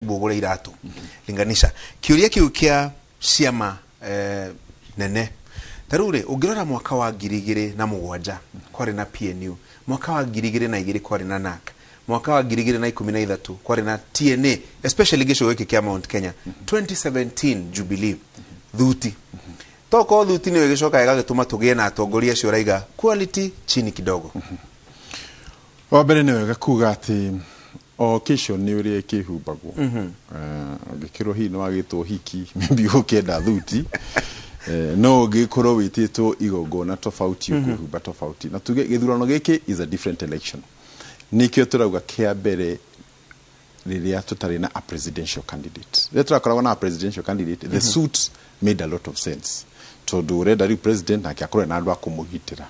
bugure iratu linganisha kiuria kiu kia ciama nene tarure ugirora mwaka wa 2007 kwari na PNU, mwaka wa 2002 kwari na NAC, mwaka wa 2013 kwari na TNA, especially gisho wiki kia Mount Kenya. 2017 Jubilee thuti toko thuti ni wegishoka yagagituma tugie na atongoria cio raiga quality chini kidogo. Wabere ni wega kuga ati o kisho ni uri kihubago gikiro hi no agitwo hiki maybe ukenda thuti no gikoro witito igogona tofauti ukuhuba tofauti na tuge githurano giki is a different election nikyo turauga kia bere riria tutari na a presidential candidate letra koragwa na a presidential candidate the suit made a lot of sense to do ready president na kia kore na andu akumugitira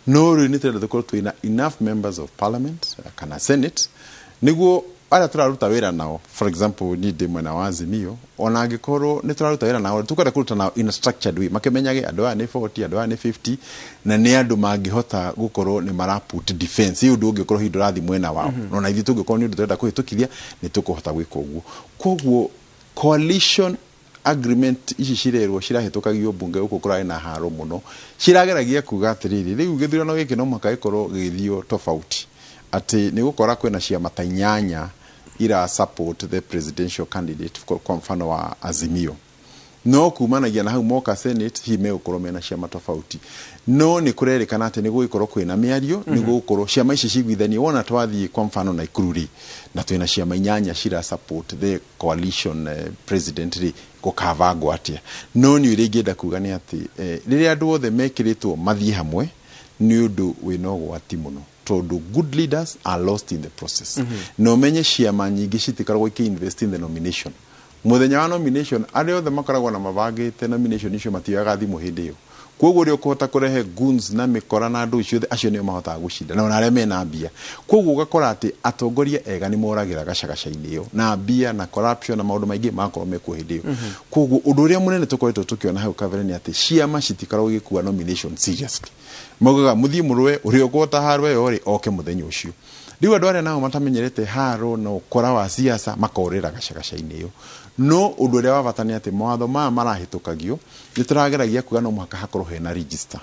no ri ni tere tukoro tuina enough members of parliament kana senate niguo ara turaruta wira nao. For example ni de mwena wa Azimio ona angikoro ni turaruta wira nao tukara kuruta nao in a structured way makemenyage andu ani 40 andu ani 50 na ni andu mangihota gukoro ni maraput defense yu ndu ngikoro hindu rathi mwena wao no na ithi tungikoro ni ndu turenda kuhitukithia ni tukuhota gwika uguo koguo coalition agreement ici cirerwo cirahitũkagio bunge uko kurai na haro muno cirageragia kuga atiriri riu githurano giki no mwaka ikorwo githio tofauti ati ni gukora kwena ciama ta 8 ira support the presidential candidate kwa mfano wa Azimio no kumanagia na hau moka senate hime ukorwo mena ciama tofauti no ni kurerikana ati ni guikorwo kwena miario ni gukorwo ciama ici cigwithani wona twathie kwa mfano na Ikururi na twina ciama 8 cira support the coalition president gukavagwo atia no ni urigienda kuga ni ati riria andu othe mekiritwo mathie hamwe ni undu winogo ati muno tondu good leaders are lost in the process no menye ciama nyingi citikaragwo invest in the nomination muthenya wa nomination aria othe makaragwo na mabangite nomination icio matiaga thimu hindi yo koguo ri ukuhota kurehe goons na mikora na andu icio acio ni mahota gucinda na aria mena mbia koguo ugakora ati atongoria ega ni moragira gacagaca-ini yo na mbia na corruption na maundu maingi makorwo mekuo hindi yo koguo undu uria munene tukoretwo tukiona hau kavere ni ati ciama citikaragwo gikuwa nomination seriously mogaga muthie murwe uri ukota harwe yori oke muthenya ucio riu andu aria nao matamenyerete haro no kora wa siasa makorera gacagaca-ini yo no undu uria wabatani ati mawatho marahitũkagio niturageragia kuga no mwaka hakorwo hena register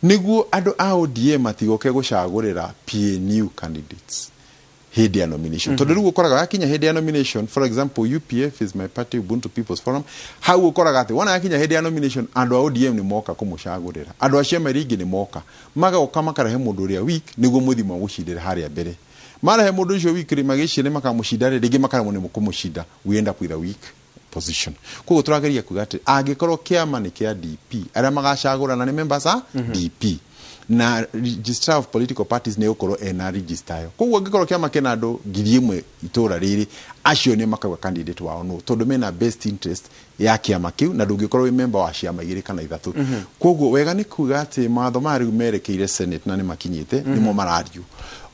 niguo andu a ODM matigoke gucagurira PNU candidates hindi ya nomination tondu riu ukoraga yakinya hindi ya nomination for example UPF is my party Ubuntu People's Forum hau ukoraga ati wona yakinya hindi ya nomination andu a ODM ni moka kumucagurira andu acio meringi ni moka magaoka makarahe mundu uria weak niguo muthima gucindira haria mbere marahe mundu ucio weak ri magicire makamucindare ringi makaramo ni mukumucinda we end up with a weak position koguo turageria kuga ati angikorwo kiama ni kia DP aria magacagurana ni members a DP na register of political parties ne ukorwo ena register yo koguo angikorwo kiama kena andu 1000 itura riri acio ni makagwa candidate wao no tondu mena best interest ya kiama kiu na ndungikorwo wi member wa ciama igiri kana ithatu koguo wega ni kuga ati matho mari merekeire senate na ni makinyite nimo marario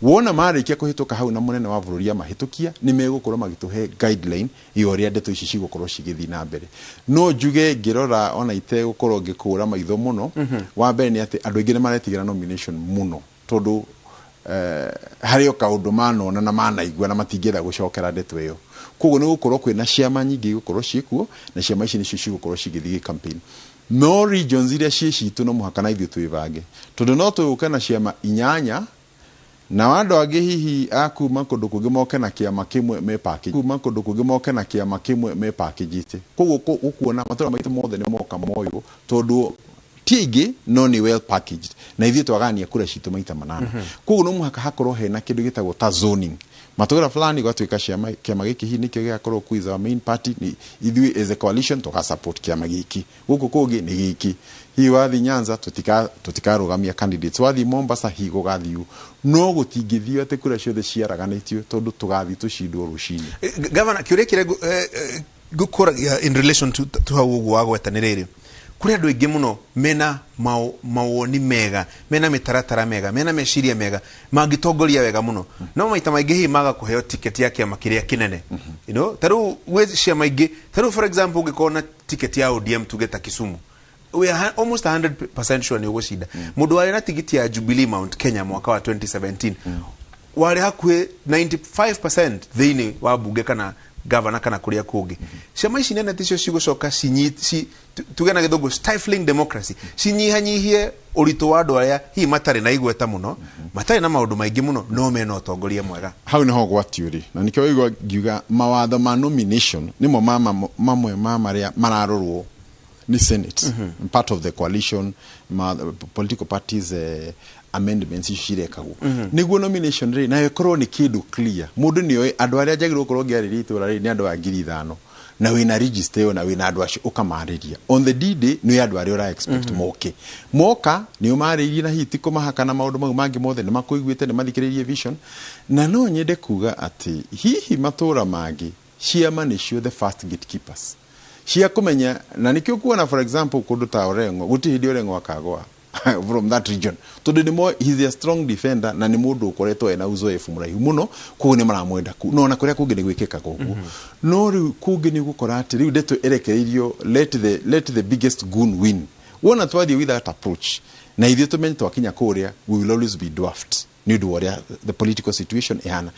wona marikia kuhituka hau na munene wa bururia mahitukia ni megukorwo magituhe guideline ioria ndeto ici cigukorwo cigithi na mbere no njuge ngirora ona ite gukorwo ngikura maitho muno wa mbere ni ati andu ingine maretigira nomination muno tondu hario kaundu manona na manaigua na matingira gucokera ndeto iyo koguo ni gukorwo kwina ciama nyingi gukorwo cikuo na ciama ici nicio cigukorwo cigithigi campaign no regions iria citu no muhaka na ithu twibange tondu no tuuka na ciama 8 na wandu agi hihi akuma kundu kungi moke na kiama kimwe me package kuma kundu kungi moke na kiama kimwe me package ite koguo ukuona matura maitu mothe ni moka moyo tondu tigi no ni well packaged na ithu twagania kura citu maita manana koguo no muhaka hakorwo hena kindu gitagwo ta zoning matura fulani gwatuika ciama kiama giki hihi nikio giakorwo quiz our main party ni ithu as a coalition to support kiama giki guku kugi ni giki hi wathi Nyanza tutikarugamia candidates wathi Mombasa hi gugathiu no gutingithio ate kura ciothe ciaraganitio tondu tugathi tucindwo rucini governor kiuria kire gukora in relation to how wagwetaniriri kuri andu ingi muno mena mawoni mega mena mitaratara mega mena meciria mega magitongoria wega muno no maita maingi hi maga kuheo ticket ya kiama kiria kinene you know taru wezi cia maingi taru for example ungikona ticket ya ODM tugeta Kisumu we are almost 100% sure ni ugucinda mundu wari na tigiti ya Jubilee Mount Kenya mwaka wa 2017 wari hakwe 95% thini wa bunge kana governor kana kuria kungi ciama ici nene ticio cigucoka tugena githungu stifling democracy cinyihanyihie uritu wa andu aria hihi matari na igweta muno matari na maundu maingi muno no mena utongoria mwega hau niho gwatiuri na nikio igwa ngiuga mawatho ma nomination nimo mamwe maria mararorwo ni Senate part of the coalition political parties amendments cirekagwo niguo nomination ri na ikorwo ni kindu clear mundu ni oi andu aria jagirwo korwo ngiariri itura ri ni andu a 5,000 na wina register na wina andu acio ukamariria on the D-Day ni andu aria ura expect moka ni umaririe na hiti kumahaka na maundu mau mangi mothe ni makuiguite ni mathikiririe vision na no nyende kuga ati hihi matura mangi ciama nicio the first gatekeepers cia kumenya na nikio kuona for example kundu ta Orengo guti hindi Orengo akagwa from that region tondu ni mo he's a strong defender na ni mundu ukoretwo ena uzoefu muraihu muno kugu ni maramwenda ku no na kuria kungi ni gwikika gugu no riu kungi ni gukora ati riu ndeto erekereirio let the biggest goon win wona twathie with that approach na ithio tumenye twakinya kuria we will always be dwarfed ni ndu waria the political situation ihana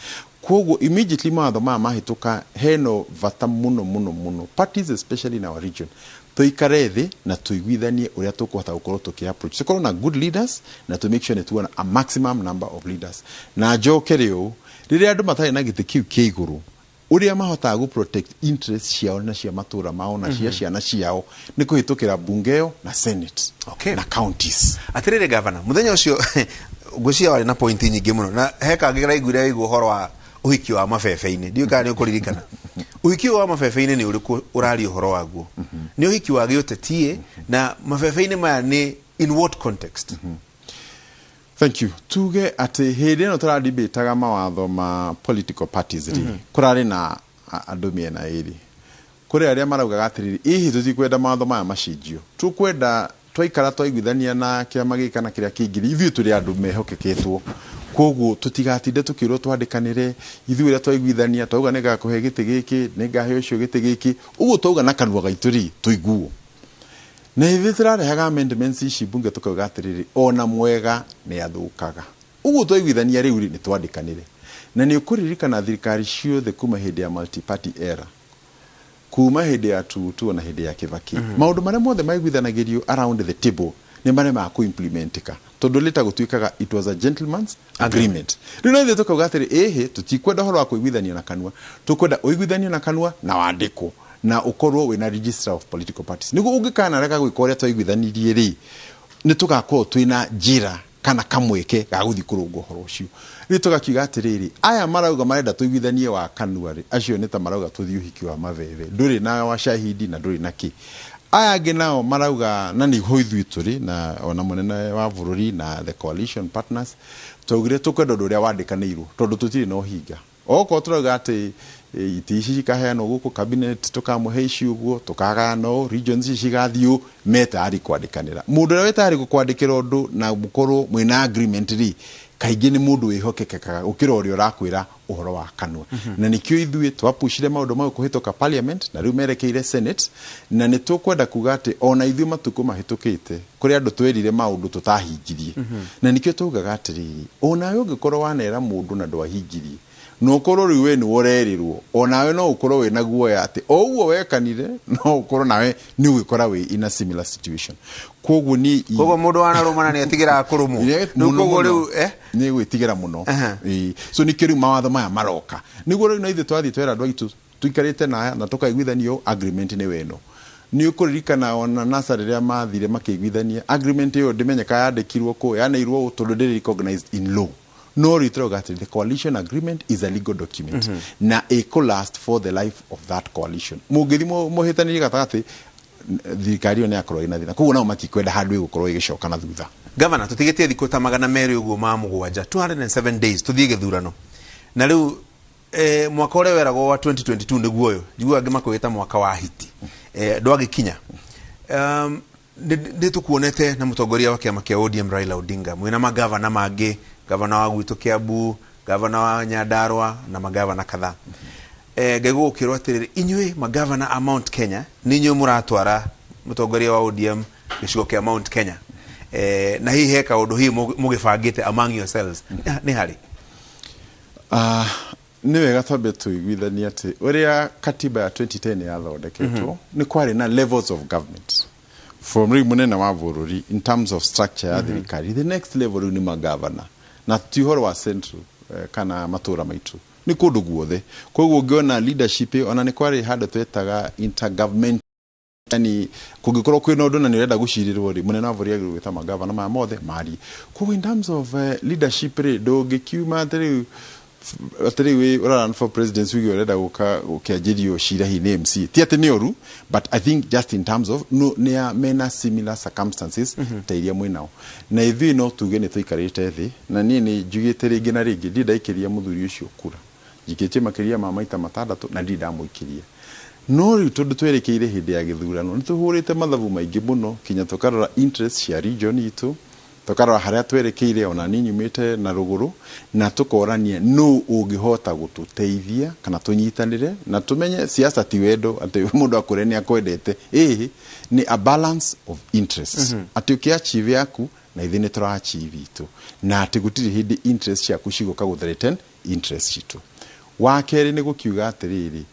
kugu immediately matho mahituka heno vata muno parties especially in our region tuikare thi na tuiguithanie uria tukuhota gukorwo tuki approach tukorwo na good leaders na to make sure that we have a maximum number of leaders na njokere u riria andu matari na giti kiu kia iguru uria mahota gu protect interests ciao na cia matura mao na cia ciana ciao ni kuhitukira bungeo na senate na counties atirire governor muthenya ucio gucia wari na point nyingi muno na heka ngira igure igu horo wa uhiki wa mabebe-ini ndio kana ukuririkana uhiki wa mabebe-ini ni uriku urari uhoro waguo ni uhiki wa giotetie na mabebe-ini maya ni in what context Thank you. Tuge ati hindi no tara debate mawatho ma political parties ri kurari na andu miena iri kuri aria marauga atiriri ihi tutikwenda mawatho maya macinjio tukwenda twaikara twaiguithania na kiama gika na kiria kingiri ithuĩ turi andu mehokeketwo koguo tutigatinde tukirwo twandikanire ithuĩ ria twaiguithania twauga nigakuhe giti giki ningahe ucio giti giki uguo twauga na kanua gaitu ri tuiguo na ithuĩ turarehaga amendments ici bunge tukauga atiriri ona mwega ni athukaga uguo twaiguithania riu ni twandikanire na ni ukuririkana thirikari ciothe kuma hindi ya multi party era kuma hindi ya Tutu na hindi ya Kibaki maundu maria mothe maiguithanagirio around the table ni maria ma ku implementika tondu leta gutuikaga it was a gentleman's agreement rino ithuĩ tukauga atiri ehe tutikwenda horo wa kuiguithania na kanua tukwenda uiguithania na kanua na wandiko na ukorwo wina register of political parties niguo ungikana reka gwika uria twaiguithanirie ri ni tugakorwo twina njira kana kamweke ga guthi kurunga horo ucio ri tugakiuga atiriri aya marauga marenda tuiguithanie wa kanua ri acio ni ta marauga tuthii uhiki wa mabebe nduri na wa shahidi na nduri na ki aya angi nao marauga na ni hoithu ituri na ona munene wa bururi na the coalition partners tugire tukwenda nduria wandikaniirwo tondu tutiri no hinga oko turauga ati itici cikaheanwo guku cabinet tukamuhe ici uguo tukaga no regions ici gathiu metari kwandikanira mundu uria wetari gukwandikira undu na mukorwo mwina agreement ri kaingi ni mundu wihokekekaga ukira uria urakwira uhoro wa kanua na nikio ithuĩ twapushire maundu mau kuhituka parliament na riu merekeire senate na ni tukwenda kuga ati ona ithuĩ matuko mahitukite kuri andu twerire maundu tutahingirie na nikio tugaga atiri ona yo ngikorwo wanera mundu na ndwahingirie no korwo riu we ni worerirwo onawe no ukorwo we naguo ya ati ouo wekanire no ukorwo nawe ni gwikora we in a similar situation koguo ni koguo mundu wanarumana ni atigira akurumu koguo riu ni gwitigira muno so ni kiri mawatho maya maroka niguo riu na ithe twathi twera andu aitu tuikarite na tukaiguithanio agreement ni weno ni ukuririkana ona nasa riria mathire makiguithania agreement iyo ndimenyeka yandikirwo ko yanairwo tondu ndiri recognized in law no retrogat the coalition agreement is a legal document na it last for the life of that coalition mugithi muhitaniri gatagati thirikari ne akorwo ina thina koguo nao matikwenda handu igukorwo igicoka na thutha governor tutigetie thikũ ta 200 uguo ma mugwanja 207 days tuthie githurano na riu mwaka ule weragwo wa 2022 niguo uyu njigua angi makwita mwaka wa hiti ndwagikinya ndi tukuonete na mutongoria wa kiama kia ODM Raila Odinga mwina magavana mangi gavana wa Gwitu Kiambu gavana wa Nyandarua na magavana kadhaa ngego ukirwo atiriri inywe magavana a Mount Kenya ninyo muratwara mutongoria wa ODM gicigo kia Mount Kenya na hihi heka undu hii mugibangite among yourselves ni hari nĩ wega twambe tũiguithanie atĩ ũrĩa katiba ya 2010 yathondeketwo nĩ kwarĩ na levels of government from rĩu mũnene wa bũrũri in terms of structure ya thirikari. The next level rĩu nĩ magavana na ti ũhoro wa central kana matũra maitũ nĩ kũndũ guothe. Koguo ũngĩona leadership ona nĩ kwarĩ handũ twetaga intergovernment, yani kũngĩkorwo kwĩna ũndũ na nĩ ũrenda gũcirirwo rĩ mũnene wa bũrũri agĩrĩirwo gwĩta magavana maya mothe marie. Koguo in terms of leadership rĩ ndũngĩkiuma atĩrĩu ũrarun for presidency wigi ũrenda gũka ũkĩanjĩrio cira hi MC ti atĩ nĩ ũru, but I think just in terms of nĩ mena similar circumstances ta iria mwĩnao na ithuĩ no tuge nĩ tũikarĩte thĩ na niĩ nĩ njugĩte rĩngĩ na rĩngĩ ndaikĩria mũthuri ũcio kura njikĩtie makĩria ma maita 6 na ndamũikĩria. No rĩu tondũ twerekeire hĩndĩ ya gĩthurano nĩ tũhũrĩte mathabu maingĩ mũno kinya tũkarora interest cia region itũ, tũkarora harĩa twerekeire ona ni nyumĩte na rũgũrũ na tũkorania no ũngĩhota gũtũteithia kana tũnyitanĩre na tũmenye siasa ti wendo atĩ mũndũ akũre nĩ akwendete. Ni a balance of interests atĩ ũkĩachieve yaku na ithuĩ nĩ tũrachieve itũ na atĩ gũtirĩ hĩndĩ interest ciaku cigũka gũthreaten interest citũ. Wa kerĩ nĩ gũkiuga atĩrĩrĩ